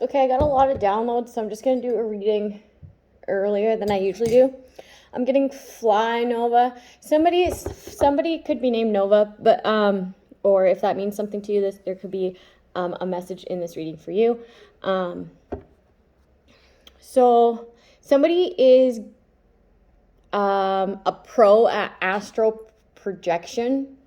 Okay, I got a lot of downloads, so I'm just going to do a reading earlier than I usually do. I'm getting Fly Nova. Somebody could be named Nova, but or if that means something to you, there could be a message in this reading for you. So somebody is a pro at astral projection.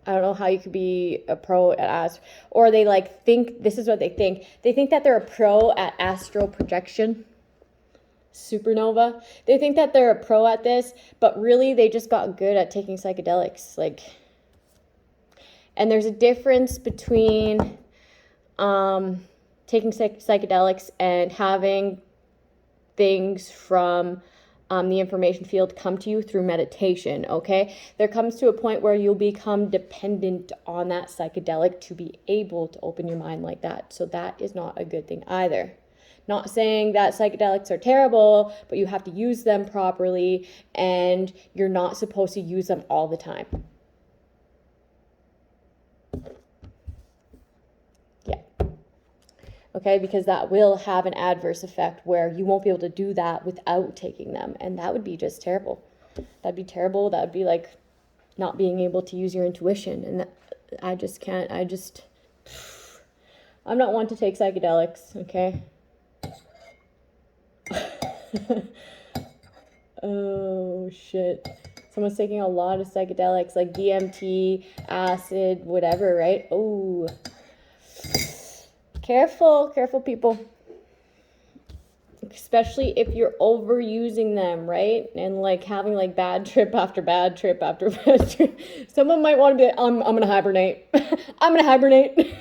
I don't know how you could be a pro at astral, or they like think, this is what they think. They think that they're a pro at astral projection. Supernova. They think that they're a pro at this, but really they just got good at taking psychedelics. And there's a difference between taking psychedelics and having things from the information field come to you through meditation, okay? There comes to a point where you'll become dependent on that psychedelic to be able to open your mind like that. So that is not a good thing either. Not saying that psychedelics are terrible, but you have to use them properly, and you're not supposed to use them all the time. Yeah. Okay, because that will have an adverse effect where you won't be able to do that without taking them, and that would be just terrible. That'd be terrible. That would be like not being able to use your intuition, and I just can't. I'm not one to take psychedelics, okay? Oh shit, someone's taking a lot of psychedelics like DMT, acid, whatever, right? Oh, careful people, especially if you're overusing them, right? And like having like bad trip after bad trip after bad trip. Someone might want to be like, I'm gonna hibernate. I'm gonna hibernate.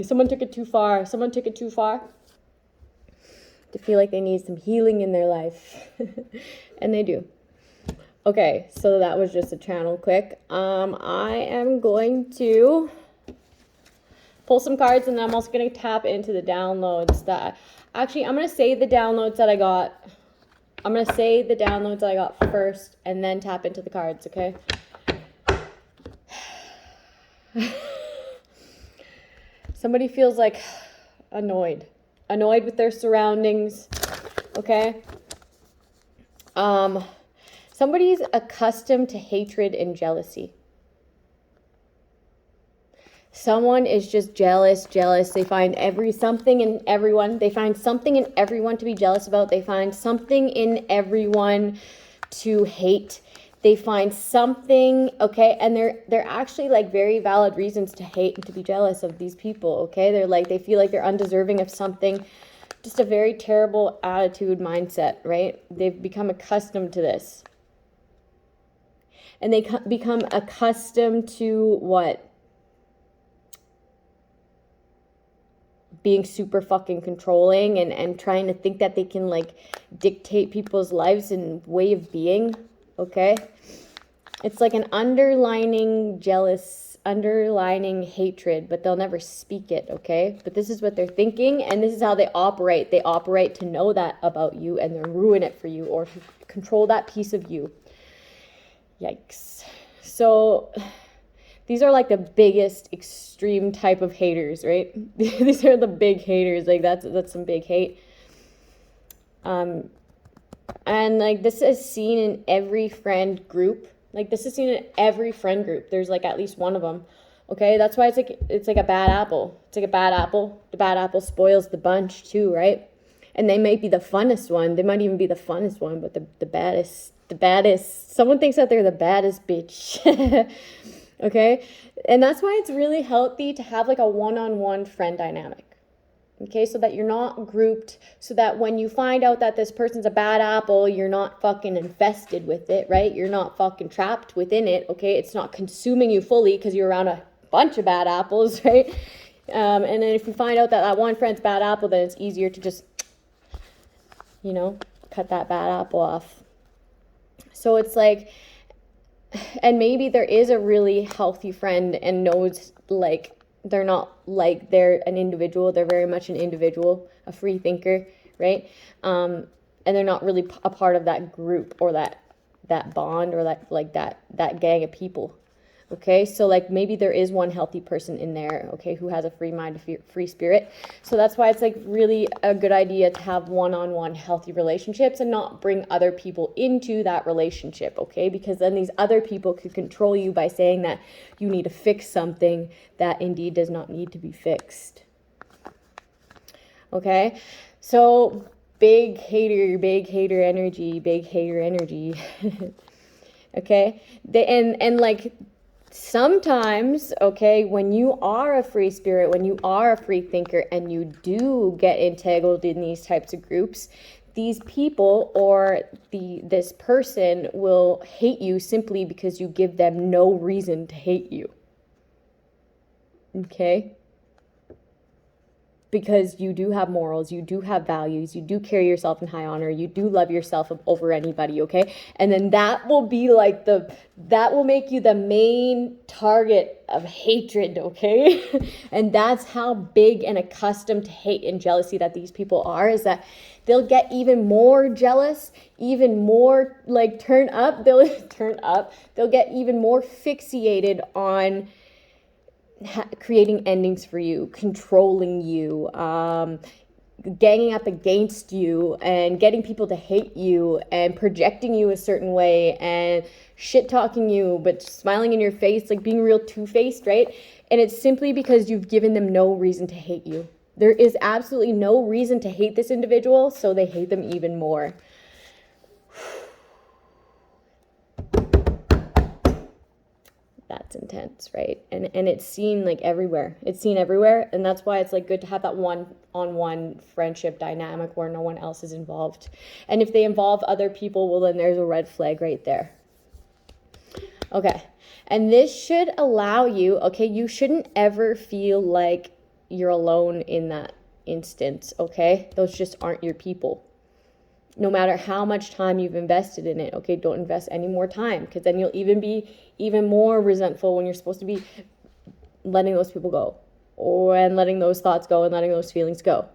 Someone took it too far to feel like they need some healing in their life. And they do. Okay, so that was just a channel quick. I am going to pull some cards, and then I'm also going to tap into the downloads that... Actually, I'm going to say the downloads that I got. I'm going to say the downloads that I got first, and then tap into the cards, okay? Somebody feels like annoyed with their surroundings, okay? Somebody's accustomed to hatred and jealousy. Someone is just jealous. They find something in everyone. They find something in everyone to be jealous about. They find something in everyone to hate. They find something, okay, and they're actually like very valid reasons to hate and to be jealous of these people, okay? They feel like they're undeserving of something. Just a very terrible attitude, mindset, right? They've become accustomed to this. And they become accustomed to what? Being super fucking controlling and trying to think that they can like dictate people's lives and way of being. Okay, it's like an underlining hatred, but they'll never speak it, okay? But this is what they're thinking, and this is how they operate. They operate to know that about you, and they'll ruin it for you or to control that piece of you. Yikes. So these are like the biggest extreme type of haters, right? These are the big haters. Like that's some big hate. And like this is seen in every friend group. There's like at least one of them. Okay, that's why it's like a bad apple. It's like a bad apple. The bad apple spoils the bunch too, right? And they might be the funnest one. They might even be the funnest one, but the baddest. Someone thinks that they're the baddest bitch. Okay, and that's why it's really healthy to have like a one-on-one friend dynamic. Okay, so that you're not grouped, so that when you find out that this person's a bad apple, you're not fucking infested with it, right? You're not fucking trapped within it, okay? It's not consuming you fully because you're around a bunch of bad apples, right? And then if you find out that one friend's bad apple, then it's easier to just, cut that bad apple off. So it's like, and maybe there is a really healthy friend and knows like, they're not like they're an individual. They're very much an individual, a free thinker, right? And they're not really a part of that group or that bond or that gang of people. Okay, so like maybe there is one healthy person in there, okay, who has a free mind, a free spirit. So that's why it's like really a good idea to have one-on-one healthy relationships and not bring other people into that relationship, okay? Because then these other people could control you by saying that you need to fix something that indeed does not need to be fixed. Okay, so big hater energy. Okay, and like sometimes, okay, when you are a free spirit, when you are a free thinker, and you do get entangled in these types of groups, these people or this person will hate you simply because you give them no reason to hate you. Okay? Because you do have morals, you do have values, you do carry yourself in high honor, you do love yourself over anybody, okay? And then that will be like that will make you the main target of hatred, okay? And that's how big and accustomed to hate and jealousy that these people are, is that they'll get even more jealous, even more like they'll get even more fixated on creating endings for you, controlling you, ganging up against you, and getting people to hate you, and projecting you a certain way, and shit talking you, but smiling in your face, like being real two-faced, right? And it's simply because you've given them no reason to hate you. There is absolutely no reason to hate this individual, so they hate them even more. That's intense, right? And it's seen like everywhere. It's seen everywhere, and that's why it's like good to have that one-on-one friendship dynamic where no one else is involved. And if they involve other people, well, then there's a red flag right there. Okay, and this should allow you, okay, you shouldn't ever feel like you're alone in that instance, okay? Those just aren't your people. No matter how much time you've invested in it, okay, don't invest any more time, because then you'll even be even more resentful when you're supposed to be letting those people go, and letting those thoughts go, and letting those feelings go.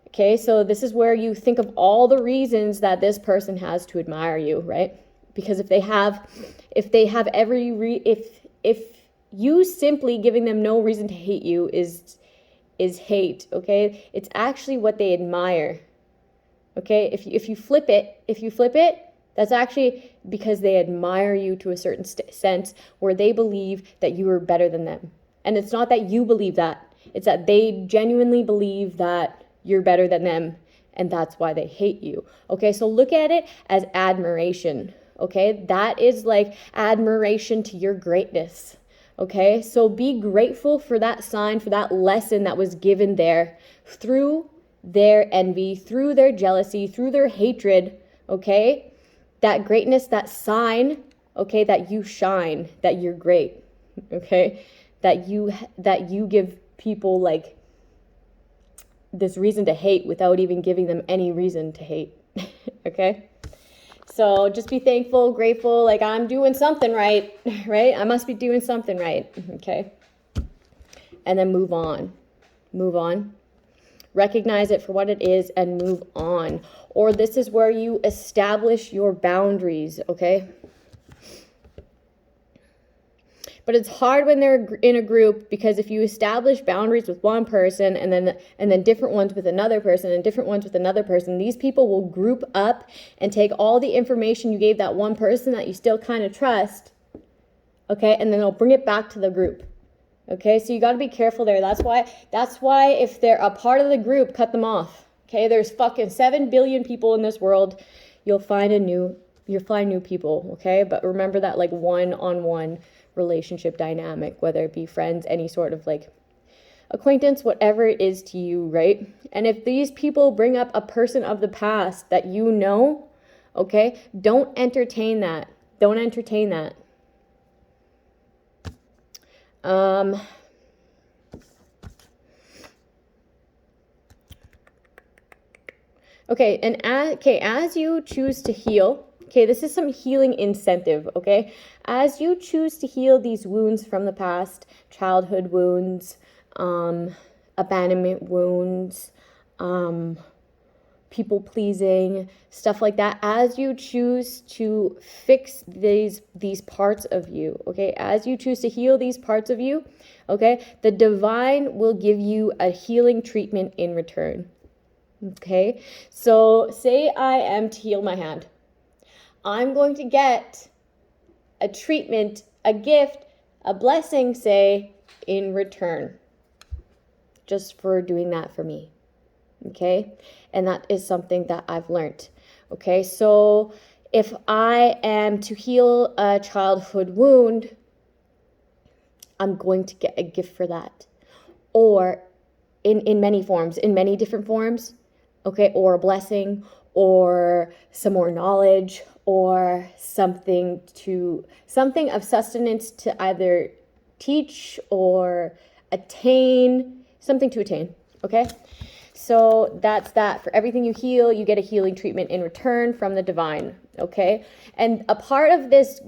Okay, so this is where you think of all the reasons that this person has to admire you, right? Because if you simply giving them no reason to hate you is hate, okay? It's actually what they admire. Okay, if you flip it, that's actually because they admire you to a certain sense, where they believe that you are better than them. And it's not that you believe that. It's that they genuinely believe that you're better than them, and that's why they hate you. Okay, so look at it as admiration. Okay, that is like admiration to your greatness. Okay, so be grateful for that sign, for that lesson that was given there through their envy, through their jealousy, through their hatred, okay? That greatness, that sign, okay, that you shine, that you're great, okay? That you give people like this reason to hate without even giving them any reason to hate, okay? So just be thankful, grateful, like I'm doing something right, right? I must be doing something right, okay? And then move on. Recognize it for what it is and move on. Or this is where you establish your boundaries, okay? But it's hard when they're in a group, because if you establish boundaries with one person and then different ones with another person and different ones with another person, these people will group up and take all the information you gave that one person that you still kind of trust, okay? And then they'll bring it back to the group. Okay, so you got to be careful there. That's why if they're a part of the group, cut them off. Okay, there's fucking 7 billion people in this world. You'll find new people, okay? But remember that like one-on-one relationship dynamic, whether it be friends, any sort of like acquaintance, whatever it is to you, right? And if these people bring up a person of the past that you know, okay, don't entertain that. Don't entertain that. Okay, and as you choose to heal, okay, this is some healing incentive, okay? As you choose to heal these wounds from the past, childhood wounds, abandonment wounds, people pleasing, stuff like that, as you choose to fix these parts of you, okay? As you choose to heal these parts of you, okay, the divine will give you a healing treatment in return. Okay, so say I am to heal my hand. I'm going to get a treatment, a gift, a blessing, say, in return, just for doing that for me. Okay, and that is something that I've learned. Okay, so if I am to heal a childhood wound, I'm going to get a gift for that. Or in many forms, in many different forms. Okay, or a blessing, or some more knowledge, or something of sustenance to either teach or attain, something to attain, okay? So that's that. For everything you heal, you get a healing treatment in return from the divine, okay? And a part of this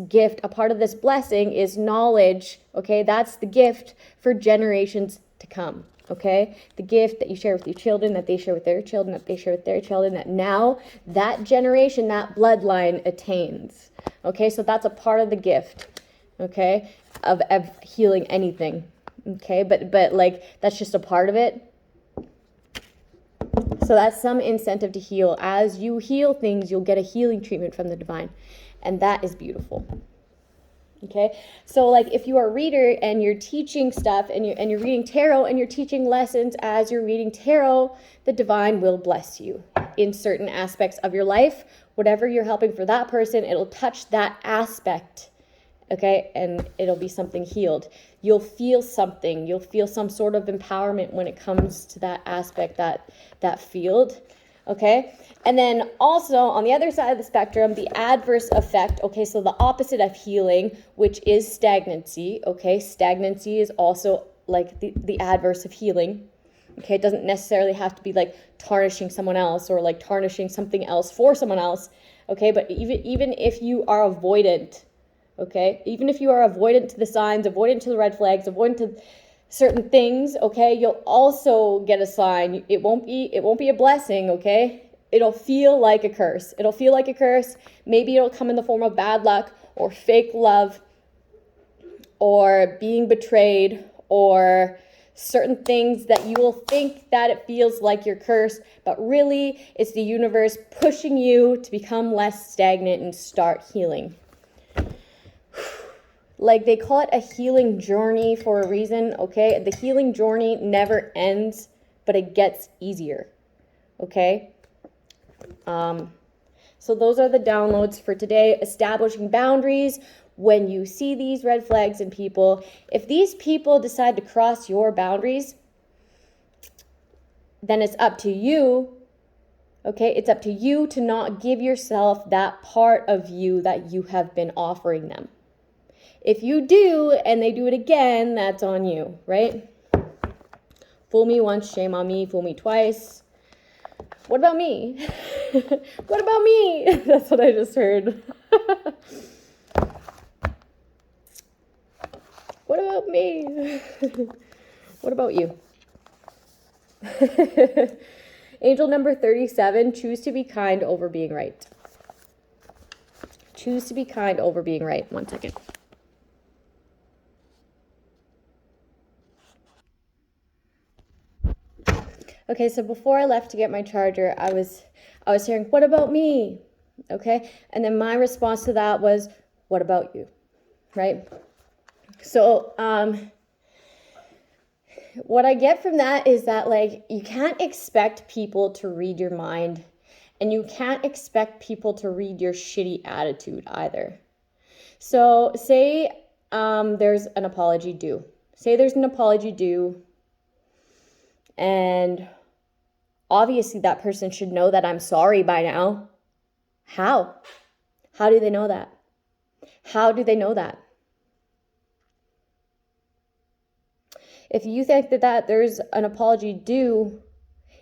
gift, a part of this blessing is knowledge, okay? That's the gift for generations to come. Okay, the gift that you share with your children, that they share with their children, that they share with their children, that now that generation, that bloodline attains. Okay, so that's a part of the gift, okay, of healing anything. Okay, but like that's just a part of it. So that's some incentive to heal. As you heal things, you'll get a healing treatment from the divine, and that is beautiful. Okay, so like if you are a reader and you're teaching stuff and you're reading tarot and you're teaching lessons as you're reading tarot, the divine will bless you in certain aspects of your life. Whatever you're helping for that person, it'll touch that aspect, okay, and it'll be something healed. You'll feel something. You'll feel some sort of empowerment when it comes to that aspect, that field. Okay, and then also on the other side of the spectrum, the adverse effect, okay, so the opposite of healing, which is stagnancy, okay, stagnancy is also like the adverse of healing, okay, it doesn't necessarily have to be like tarnishing someone else or like tarnishing something else for someone else, okay, but even if you are avoidant, okay, even if you are avoidant to the signs, avoidant to the red flags, avoidant to certain things, okay, you'll also get a sign. It won't be a blessing, okay? It'll feel like a curse. It'll feel like a curse. Maybe it'll come in the form of bad luck or fake love or being betrayed or certain things that you will think that it feels like you're cursed, but really it's the universe pushing you to become less stagnant and start healing. Like they call it a healing journey for a reason, okay? The healing journey never ends, but it gets easier, okay? So those are the downloads for today. Establishing boundaries when you see these red flags in people. If these people decide to cross your boundaries, then it's up to you, okay? It's up to you to not give yourself that part of you that you have been offering them. If you do, and they do it again, that's on you, right? Fool me once, shame on me. Fool me twice. What about me? What about me? That's what I just heard. What about me? What about you? Angel number 37, choose to be kind over being right. Choose to be kind over being right. 1 second. Okay, so before I left to get my charger, I was hearing, what about me? Okay, and then my response to that was, what about you? Right? So, what I get from that is that, like, you can't expect people to read your mind, and you can't expect people to read your shitty attitude either. So, say there's an apology due. Say there's an apology due, and obviously that person should know that I'm sorry by now. How? How do they know that? How do they know that? If you think that there's an apology due,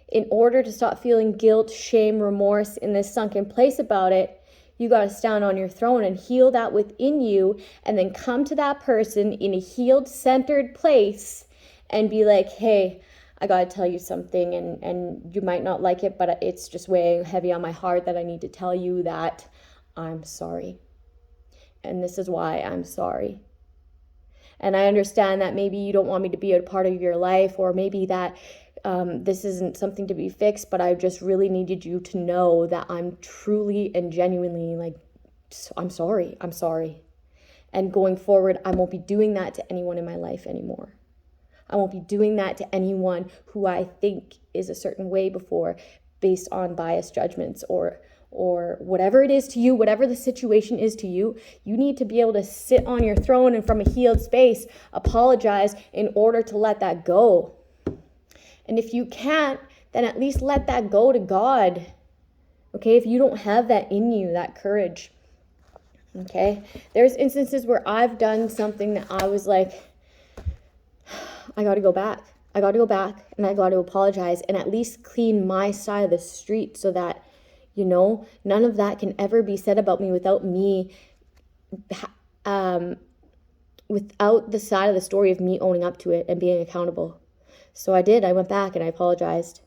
in order to stop feeling guilt, shame, remorse in this sunken place about it, you got to stand on your throne and heal that within you, and then come to that person in a healed, centered place and be like, hey, I got to tell you something, and you might not like it, but it's just weighing heavy on my heart that I need to tell you that I'm sorry. And this is why I'm sorry. And I understand that maybe you don't want me to be a part of your life, or maybe that this isn't something to be fixed, but I just really needed you to know that I'm truly and genuinely like, I'm sorry. I'm sorry. And going forward, I won't be doing that to anyone in my life anymore. I won't be doing that to anyone who I think is a certain way before, based on biased judgments or whatever it is to you, whatever the situation is to you. You need to be able to sit on your throne and from a healed space, apologize in order to let that go. And if you can't, then at least let that go to God. Okay, if you don't have that in you, that courage. Okay, there's instances where I've done something that I was like, I got to go back. I got to go back and I got to apologize and at least clean my side of the street so that, you know, none of that can ever be said about me without me, without the side of the story of me owning up to it and being accountable. So I did. I went back and I apologized.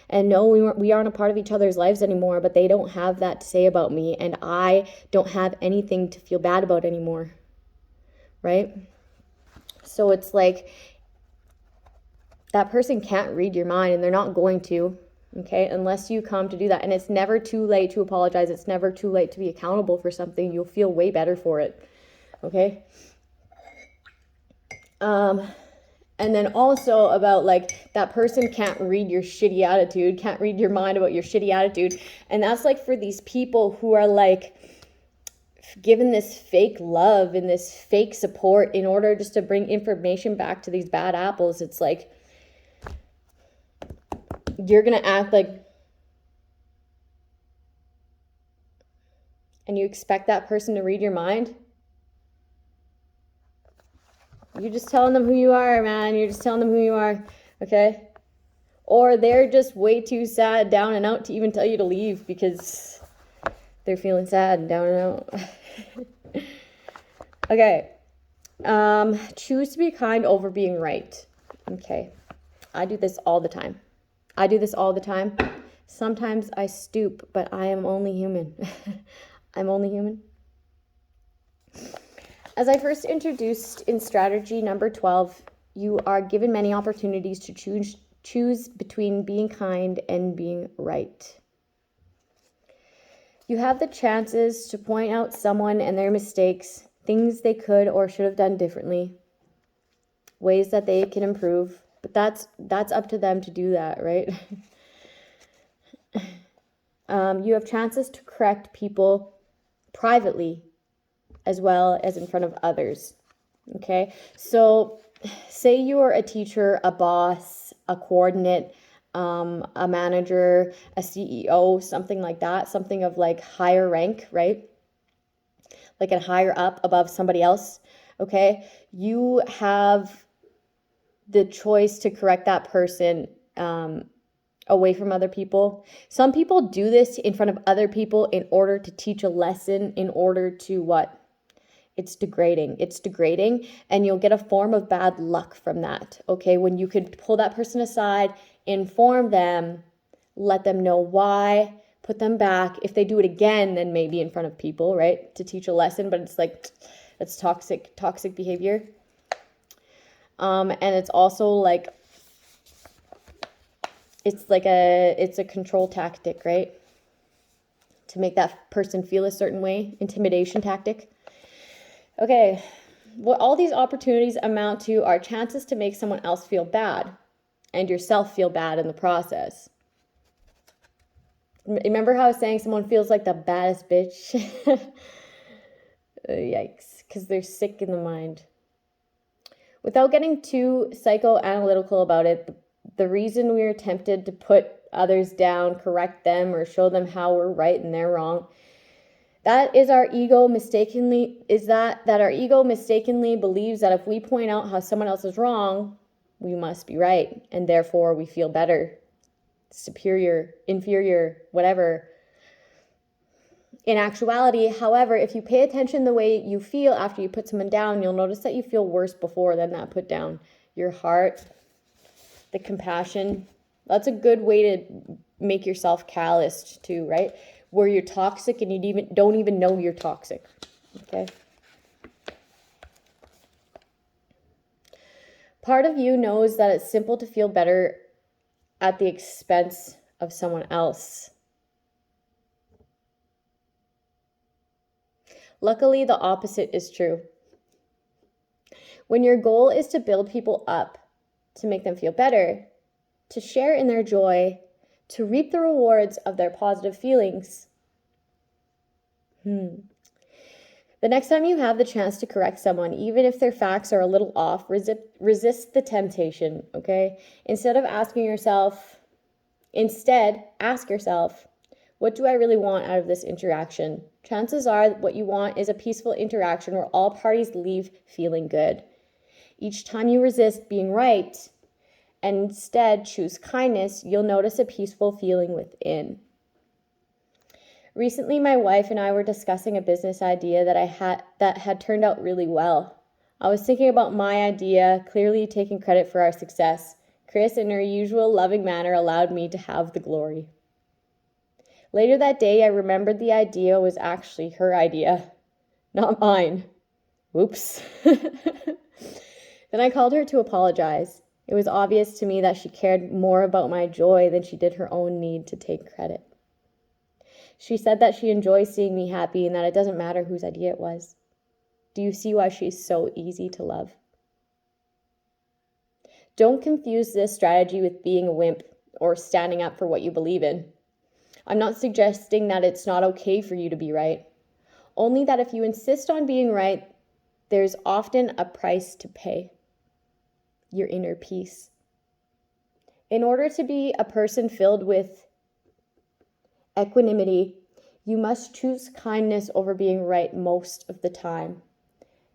And no, we aren't a part of each other's lives anymore, but they don't have that to say about me, and I don't have anything to feel bad about anymore, right? So it's like, that person can't read your mind, and they're not going to, okay, unless you come to do that. And it's never too late to apologize. It's never too late to be accountable for something. You'll feel way better for it, okay? And then also about like, that person can't read your shitty attitude, can't read your mind about your shitty attitude. And that's like for these people who are like given this fake love and this fake support in order just to bring information back to these bad apples. It's like, you're going to act like, and you expect that person to read your mind? You're just telling them who you are, man. You're just telling them who you are, okay? Or they're just way too sad, down and out to even tell you to leave because they're feeling sad and down and out. Okay. Choose to be kind over being right. Okay. I do this all the time. Sometimes I stoop, but I am only human. I'm only human. As I first introduced in strategy number 12, you are given many opportunities to choose between being kind and being right. You have the chances to point out someone and their mistakes, things they could or should have done differently, ways that they can improve, but that's up to them to do that, right? You have chances to correct people privately as well as in front of others. Okay, so say you are a teacher, a boss, a coordinate, a manager, a CEO, something like that, something of like higher rank, right? Like a higher up above somebody else. Okay, you have the choice to correct that person away from other people. Some people do this in front of other people in order to teach a lesson, in order to what? It's degrading, and you'll get a form of bad luck from that, okay? When you could pull that person aside, inform them, let them know why, put them back. If they do it again, then maybe in front of people, right? To teach a lesson, but it's like, it's toxic behavior. And it's also like, it's a control tactic, right? To make that person feel a certain way, intimidation tactic. Okay, what all these opportunities amount to are chances to make someone else feel bad and yourself feel bad in the process. Remember how I was saying someone feels like the baddest bitch? Yikes, because they're sick in the mind. Without getting too psychoanalytical about it, the reason we are tempted to put others down, correct them, or show them how we're right and they're wrong, that our ego mistakenly believes that if we point out how someone else is wrong, we must be right, and therefore we feel better, superior, inferior, whatever. In actuality, however, if you pay attention the way you feel after you put someone down, you'll notice that you feel worse before than that put down. Your heart the compassion. That's a good way to make yourself calloused too, right? Where you're toxic and you don't even know you're toxic. Okay. Part of you knows that it's simple to feel better at the expense of someone else. Luckily, the opposite is true. When your goal is to build people up, to make them feel better, to share in their joy, to reap the rewards of their positive feelings. The next time you have the chance to correct someone, even if their facts are a little off, resist the temptation, okay? Instead, ask yourself, what do I really want out of this interaction? Chances are what you want is a peaceful interaction where all parties leave feeling good. Each time you resist being right and instead choose kindness, you'll notice a peaceful feeling within. Recently, my wife and I were discussing a business idea that had turned out really well. I was thinking about my idea, clearly taking credit for our success. Chris, in her usual loving manner, allowed me to have the glory. Later that day, I remembered the idea was actually her idea, not mine. Whoops. Then I called her to apologize. It was obvious to me that she cared more about my joy than she did her own need to take credit. She said that she enjoys seeing me happy and that it doesn't matter whose idea it was. Do you see why she's so easy to love? Don't confuse this strategy with being a wimp or standing up for what you believe in. I'm not suggesting that it's not okay for you to be right. Only that if you insist on being right, there's often a price to pay. Your inner peace. In order to be a person filled with equanimity, you must choose kindness over being right most of the time.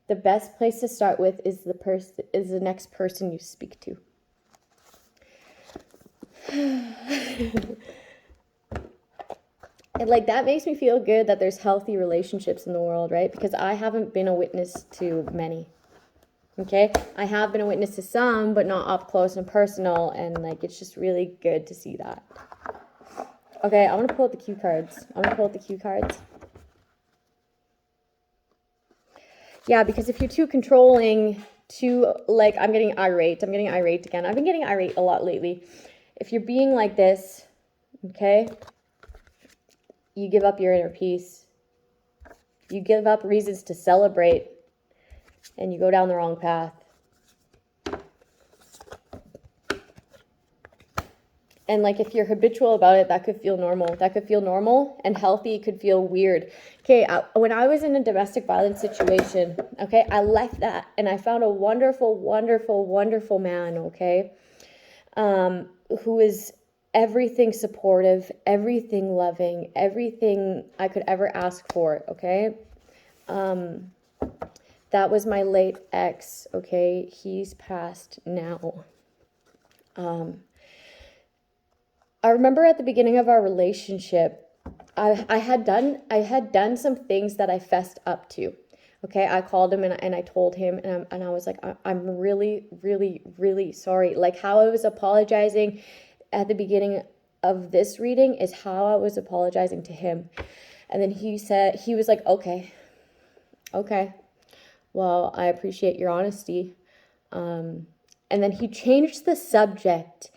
The best place to start with is the next person you speak to. And that makes me feel good that there's healthy relationships in the world, right? Because I haven't been a witness to many. Okay? I have been a witness to some, but not up close and personal, and it's just really good to see that. Okay, I'm going to pull out the cue cards. Yeah, because if you're too controlling, I'm getting irate. I'm getting irate again. I've been getting irate a lot lately. If you're being like this, okay, you give up your inner peace. You give up reasons to celebrate, and you go down the wrong path. And if you're habitual about it, that could feel normal. That could feel normal, and healthy could feel weird. Okay, when I was in a domestic violence situation, okay, I left that and I found a wonderful, wonderful, wonderful man, okay, who is everything supportive, everything loving, everything I could ever ask for, okay? That was my late ex, okay? He's passed now. I remember at the beginning of our relationship, I had done some things that I fessed up to. Okay, I called him and I told him and I was like, I'm really, really, really sorry. How I was apologizing at the beginning of this reading is how I was apologizing to him. And then he was like, okay, well, I appreciate your honesty. And then he changed the subject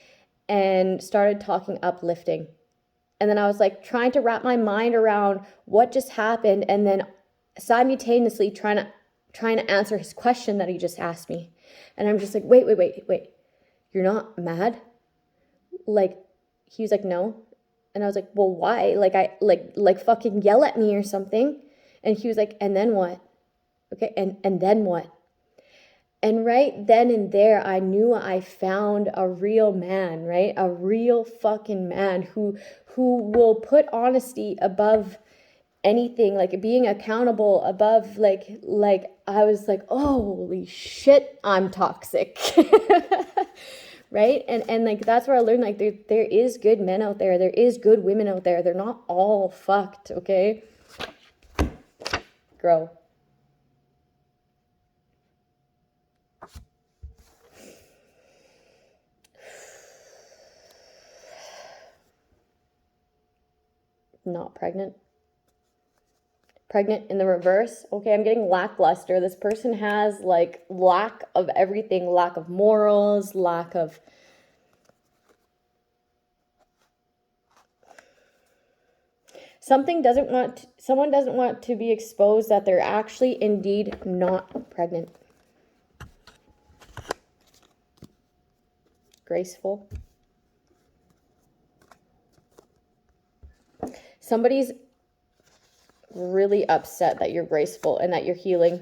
and started talking uplifting. And then I was trying to wrap my mind around what just happened, and then simultaneously trying to answer his question that he just asked me. And I'm just wait. You're not mad? He was like, no. And I was like, well, why? I fucking yell at me or something. And he was like, and then what? Okay, and then what? And right then and there, I knew I found a real man, right? A real fucking man who will put honesty above anything, being accountable above, I was like, oh, holy shit, I'm toxic. Right? And that's where I learned, there is good men out there. There is good women out there. They're not all fucked, okay? Grow. Not pregnant. Pregnant in the reverse. Okay, I'm getting lackluster. This person has like lack of everything, lack of morals, lack of... someone doesn't want to be exposed that they're actually indeed not pregnant. Graceful. Somebody's really upset that you're graceful and that you're healing.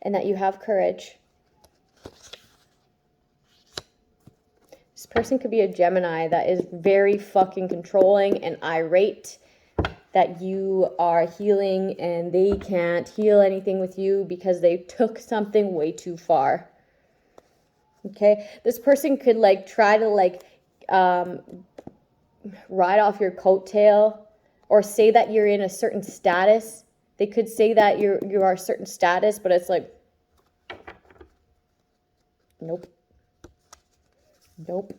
And that you have courage. This person could be a Gemini that is very fucking controlling and irate. That you are healing and they can't heal anything with you because they took something way too far. Okay? This person could like try to like ride off your coattail or say that you're in a certain status. They could say that you are a certain status, but it's like, nope. Nope.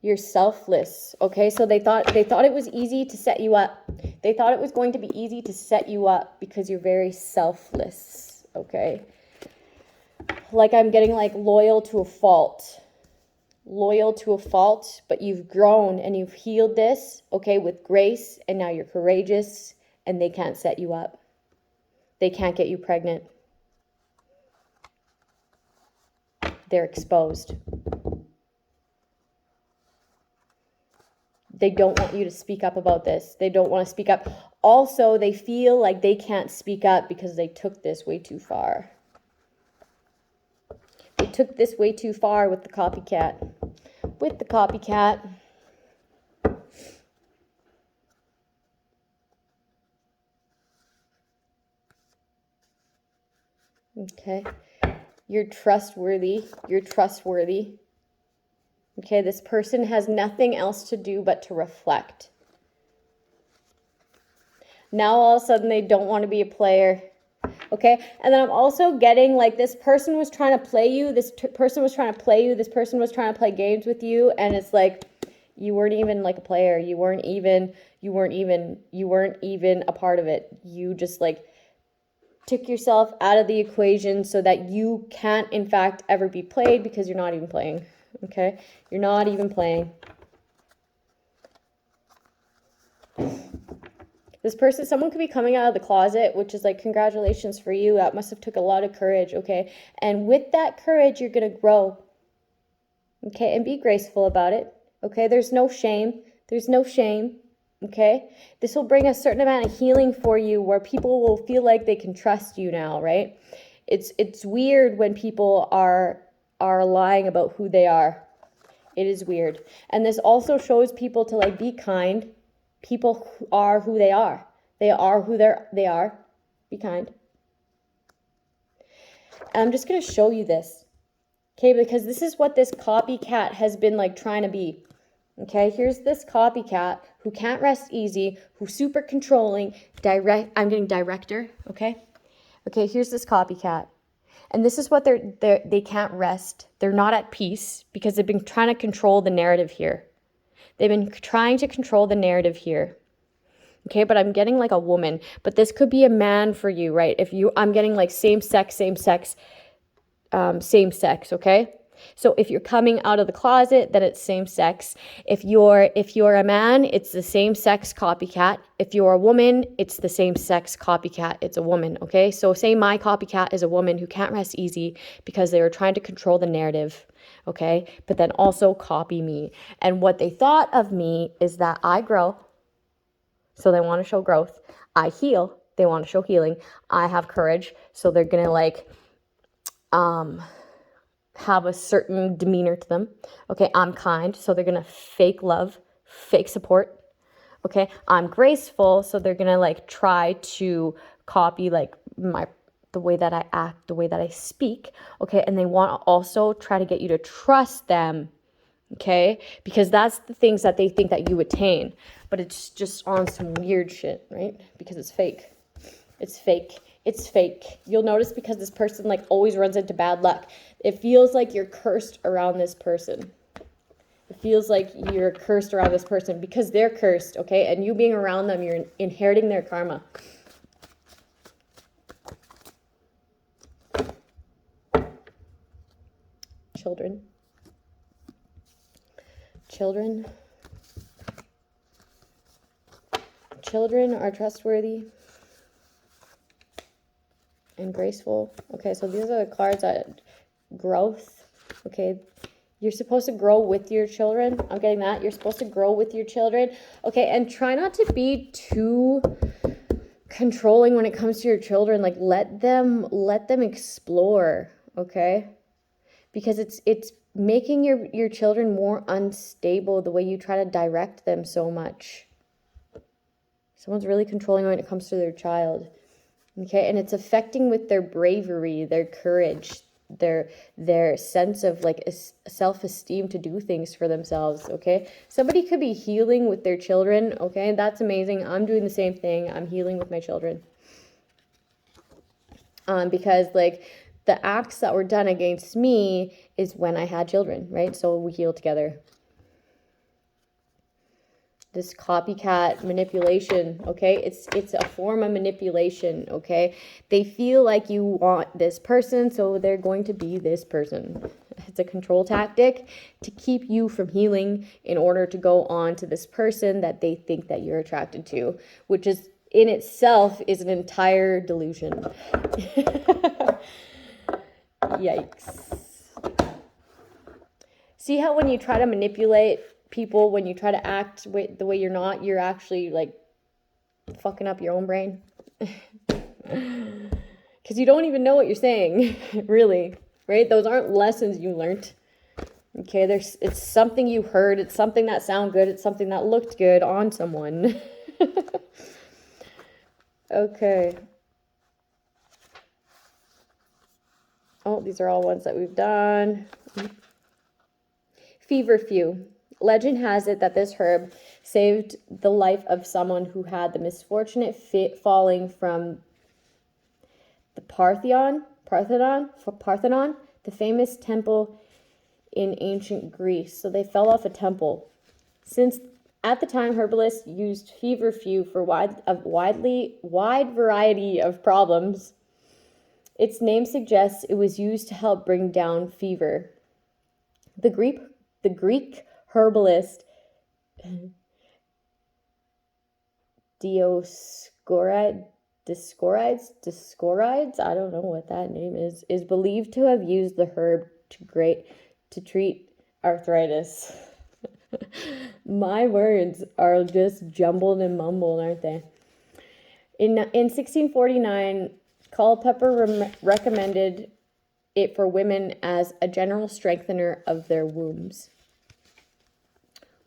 You're selfless. Okay, so they thought it was easy to set you up. They thought it was going to be easy to set you up because you're very selfless. Okay. Like I'm getting like loyal to a fault. Loyal to a fault, but you've grown and you've healed this, okay, with grace, and now you're courageous, and they can't set you up. They can't get you pregnant. They're exposed. They don't want you to speak up about this. They don't want to speak up. Also, they feel like they can't speak up because they took this way too far. They took this way too far with the copycat. With the copycat. Okay. You're trustworthy. You're trustworthy. Okay, this person has nothing else to do but to reflect. Now all of a sudden they don't want to be a player. Okay, and then I'm also getting like this person was trying to play you, this person was trying to play you, this person was trying to play games with you, and it's like you weren't even like a player. You weren't even a part of it. You just like took yourself out of the equation so that you can't in fact ever be played because you're not even playing. Okay, you're not even playing. This person, someone could be coming out of the closet, which is like, congratulations for you. That must have took a lot of courage, okay? And with that courage, you're going to grow, okay? And be graceful about it, okay? There's no shame. There's no shame, okay? This will bring a certain amount of healing for you where people will feel like they can trust you now, right? It's weird when people are lying about who they are. It is weird. And this also shows people to like be kind. People are who they are. They are who they are. Be kind. And I'm just going to show you this. Okay, because this is what this copycat has been like trying to be. Okay, here's this copycat who can't rest easy, who's super controlling, I'm getting director, okay? Okay, here's this copycat. And this is what they can't rest. They're not at peace because they've been trying to control the narrative here. They've been trying to control the narrative here. Okay, but I'm getting like a woman. But this could be a man for you, right? I'm getting like same sex, okay? So if you're coming out of the closet, then it's same sex. If you're a man, it's the same sex copycat. If you're a woman, it's the same sex copycat. It's a woman, okay? So say my copycat is a woman who can't rest easy because they were trying to control the narrative, okay? But then also copy me. And what they thought of me is that I grow, so they want to show growth. I heal, they want to show healing. I have courage, so they're gonna like have a certain demeanor to them. Okay, I'm kind, so they're gonna fake love, fake support. Okay, I'm graceful, so they're gonna like try to copy like the way that I act, the way that I speak. Okay, and they want to also try to get you to trust them. Okay, because that's the things that they think that you attain, but it's just on some weird shit, right? Because it's fake. It's fake. It's fake. You'll notice because this person like always runs into bad luck. It feels like you're cursed around this person. It feels like you're cursed around this person because they're cursed, okay? And you being around them, you're inheriting their karma. Children. Children. Children are trustworthy and graceful. Okay, so these are the cards that growth. Okay, you're supposed to grow with your children. I'm getting that. You're supposed to grow with your children. Okay, and try not to be too controlling when it comes to your children. Like let them explore, okay? Because it's making your children more unstable the way you try to direct them so much. Someone's really controlling when it comes to their child. Okay, and it's affecting with their bravery, their courage, their sense of like self-esteem to do things for themselves, okay? Somebody could be healing with their children, okay? That's amazing. I'm doing the same thing. I'm healing with my children. Because like the acts that were done against me is when I had children, right? So we heal together. This copycat manipulation, okay? It's a form of manipulation, okay? They feel like you want this person, so they're going to be this person. It's a control tactic to keep you from healing in order to go on to this person that they think that you're attracted to, which is in itself is an entire delusion. Yikes. See how when you try to manipulate people, when you try to act the way you're not, you're actually like fucking up your own brain? Because you don't even know what you're saying, really, right? Those aren't lessons you learned. Okay, it's something you heard, it's something that sounded good, it's something that looked good on someone. Okay. Oh, these are all ones that we've done. Feverfew. Legend has it that this herb saved the life of someone who had the misfortunate falling from the Parthenon, the famous temple in ancient Greece. So they fell off a temple. Since at the time, herbalists used feverfew for wide variety of problems. Its name suggests it was used to help bring down fever. The Greek herbalist Dioscorides, I don't know what that name is believed to have used the herb to treat arthritis. My words are just jumbled and mumbled, aren't they? In 1649, Culpeper recommended it for women as a general strengthener of their wombs.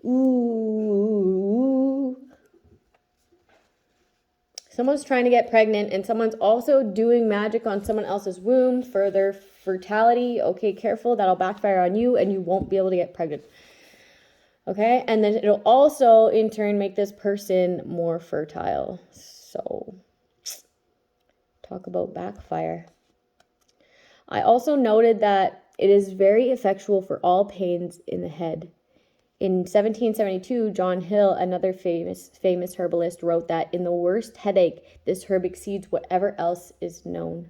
Ooh. Someone's trying to get pregnant and someone's also doing magic on someone else's womb for their fertility. Okay, careful, that'll backfire on you and you won't be able to get pregnant. Okay, and then it'll also in turn make this person more fertile. So, talk about backfire. I also noted that it is very effectual for all pains in the head. In 1772, John Hill, another famous herbalist, wrote that in the worst headache, this herb exceeds whatever else is known.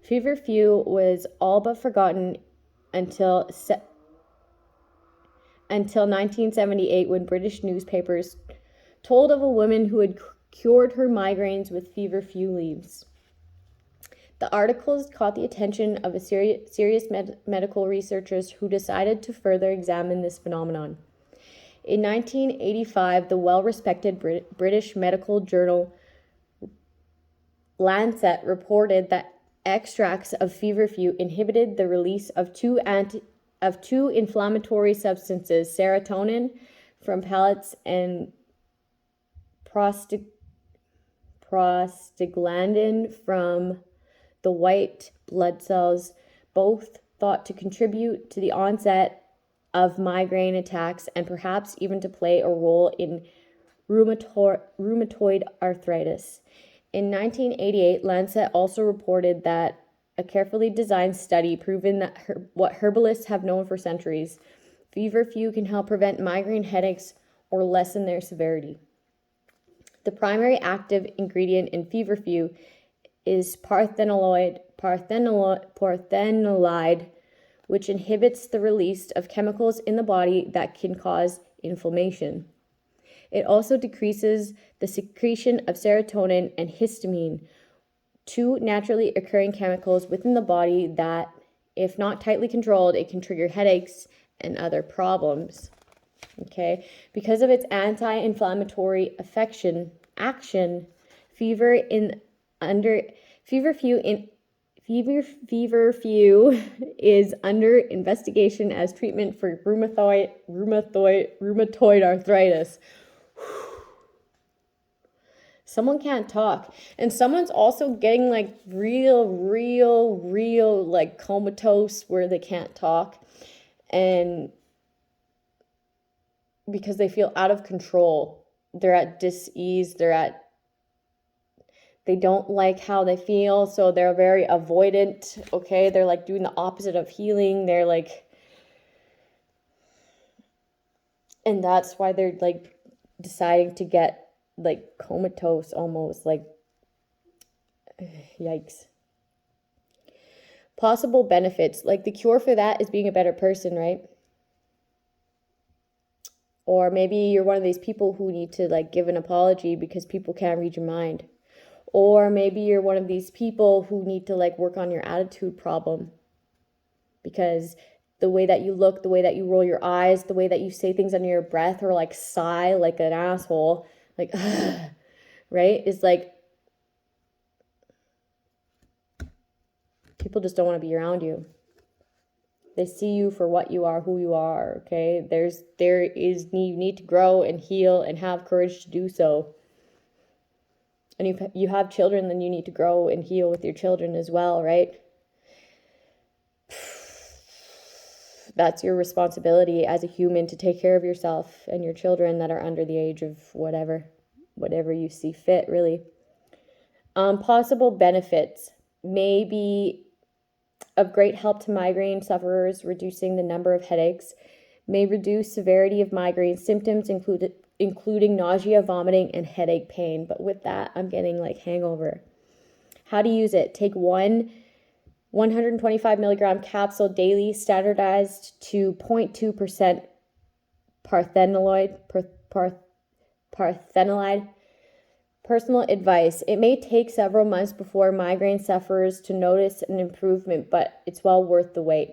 Feverfew was all but forgotten until 1978, when British newspapers told of a woman who had cured her migraines with feverfew leaves. The articles caught the attention of serious medical researchers who decided to further examine this phenomenon. In 1985, the well-respected British medical journal Lancet reported that extracts of feverfew inhibited the release of two inflammatory substances, serotonin from pellets and prostaglandin from the white blood cells, both thought to contribute to the onset of migraine attacks and perhaps even to play a role in rheumatoid arthritis. In 1988, Lancet also reported that a carefully designed study proven that what herbalists have known for centuries, feverfew can help prevent migraine headaches or lessen their severity. The primary active ingredient in feverfew is parthenolide, which inhibits the release of chemicals in the body that can cause inflammation. It also decreases the secretion of serotonin and histamine, two naturally occurring chemicals within the body that, if not tightly controlled, it can trigger headaches and other problems. Okay, because of its anti-inflammatory action, feverfew is under investigation as treatment for rheumatoid arthritis. Someone can't talk, and someone's also getting like real like comatose where they can't talk, and because they feel out of control, they're at dis-ease, they don't like how they feel, so they're very avoidant. Okay, they're like doing the opposite of healing. They're like, and that's why they're like deciding to get like comatose almost, like yikes. Possible benefits, like the cure for that is being a better person, right? Or maybe you're one of these people who need to like give an apology because people can't read your mind. Or maybe you're one of these people who need to like work on your attitude problem, because the way that you look, the way that you roll your eyes, the way that you say things under your breath or like sigh like an asshole, like right, is like people just don't want to be around you. They see you for what you are, who you are. Okay, you need to grow and heal and have courage to do so. And if you have children, then you need to grow and heal with your children as well, right? That's your responsibility as a human, to take care of yourself and your children that are under the age of whatever you see fit, really. Possible benefits may be of great help to migraine sufferers, reducing the number of headaches, may reduce severity of migraine symptoms, including nausea, vomiting, and headache pain. But with that, I'm getting like hangover. How to use it: take one 125 milligram capsule daily, standardized to 0.2% parthenolide. Personal advice: it may take several months before migraine sufferers to notice an improvement, but it's well worth the wait.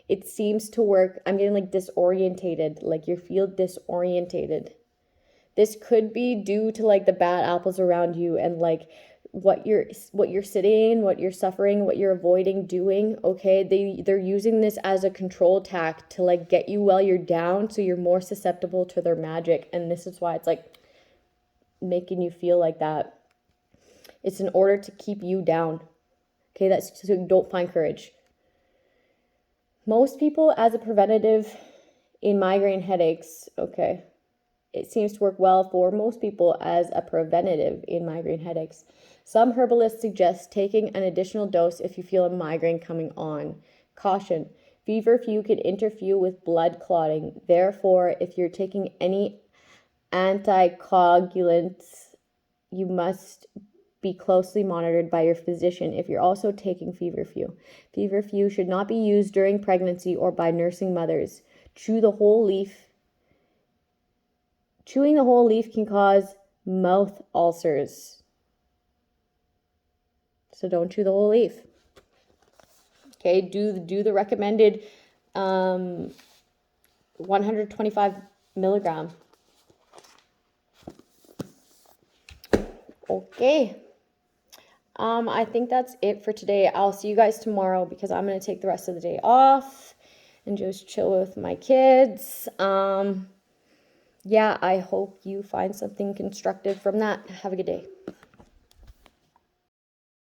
It seems to work. I'm getting like disorientated, like you feel disorientated. This could be due to like the bad apples around you and like what you're sitting, what you're suffering, what you're avoiding doing. Okay, they're using this as a control tack to like get you while you're down, so you're more susceptible to their magic, and this is why it's like making you feel like that. It's in order to keep you down. Okay, that's so you don't find courage. Most people as a preventative in migraine headaches, okay, it seems to work well for most people as a preventative in migraine headaches. Some herbalists suggest taking an additional dose if you feel a migraine coming on. Caution: feverfew can interfere with blood clotting. Therefore, if you're taking any anticoagulants, you must be closely monitored by your physician if you're also taking feverfew. Feverfew should not be used during pregnancy or by nursing mothers. Chewing the whole leaf can cause mouth ulcers. So don't chew the whole leaf. Okay, do the recommended 125 milligram. Okay. I think that's it for today. I'll see you guys tomorrow because I'm going to take the rest of the day off and just chill with my kids. Yeah, I hope you find something constructive from that. Have a good day.